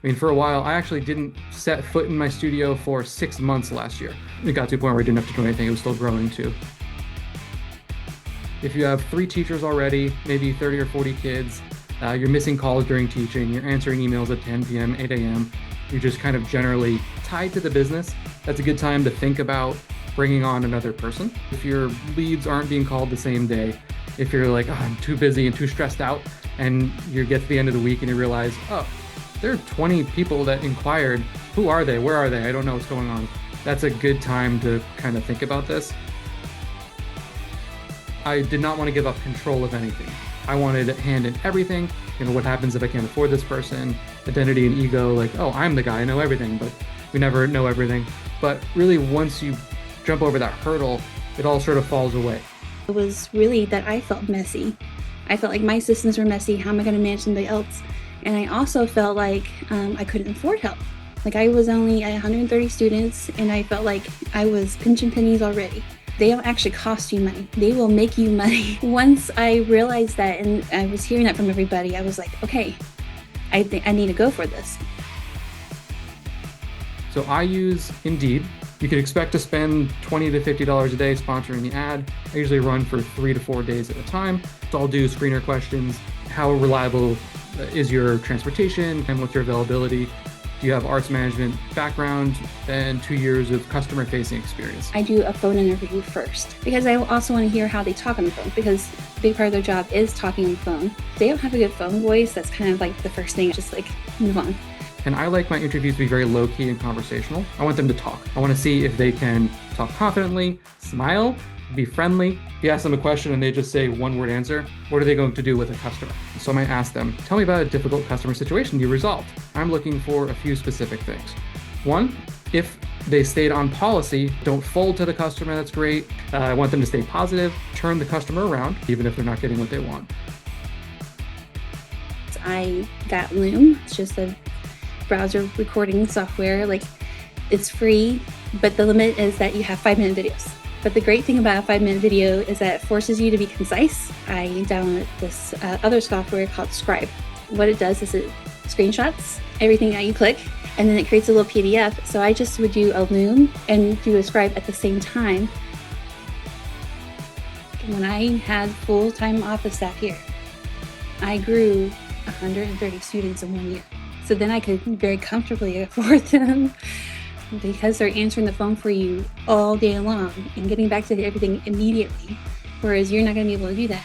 I mean, for a while, I actually didn't set foot in my studio for 6 months last year. It got to a point where I didn't have to do anything. It was still growing too. If you have 3 teachers already, maybe 30 or 40 kids, you're missing calls during teaching, you're answering emails at 10 p.m., 8 a.m., you're just kind of generally tied to the business, that's a good time to think about bringing on another person. If your leads aren't being called the same day, if you're like, oh, I'm too busy and too stressed out, and you get to the end of the week and you realize, oh, there are 20 people that inquired. Who are they? Where are they? I don't know what's going on. That's a good time to kind of think about this. I did not want to give up control of anything. I wanted to hand in everything. You know, what happens if I can't afford this person? Identity and ego, like, oh, I'm the guy, I know everything, but we never know everything. But really, once you jump over that hurdle, it all sort of falls away. It was really that I felt messy. I felt like my systems were messy. How am I going to manage somebody else? And I also felt like I couldn't afford help. Like I was only at 130 students and I felt like I was pinching pennies already. They don't actually cost you money. They will make you money. Once I realized that and I was hearing that from everybody, I was like, okay, I think I need to go for this. So I use Indeed. You can expect to spend $20 to $50 a day sponsoring the ad. I usually run for 3 to 4 days at a time. So I'll do screener questions. How reliable is your transportation and what's your availability? Do you have arts management background and 2 years of customer facing experience? I do a phone interview first because I also want to hear how they talk on the phone, because a big part of their job is talking on the phone. If they don't have a good phone voice, that's kind of like the first thing, just like move on. And I like my interviews to be very low key and conversational. I want them to talk. I want to see if they can talk confidently, smile, be friendly. If you ask them a question and they just say one word answer, what are they going to do with a customer? So I might ask them, tell me about a difficult customer situation you resolved. I'm looking for a few specific things. One, if they stayed on policy, don't fold to the customer, that's great. I want them to stay positive, turn the customer around, even if they're not getting what they want. I got Loom. It's just a browser recording software. Like, it's free, but the limit is that you have 5-minute videos. But the great thing about a 5-minute video is that it forces you to be concise. I downloaded this other software called Scribe. What it does is it screenshots everything that you click, and then it creates a little PDF. So I just would do a Loom and do a Scribe at the same time. When I had full-time office staff here, I grew 130 students in 1 year. So then I could very comfortably afford them, because they're answering the phone for you all day long and getting back to everything immediately, whereas you're not going to be able to do that.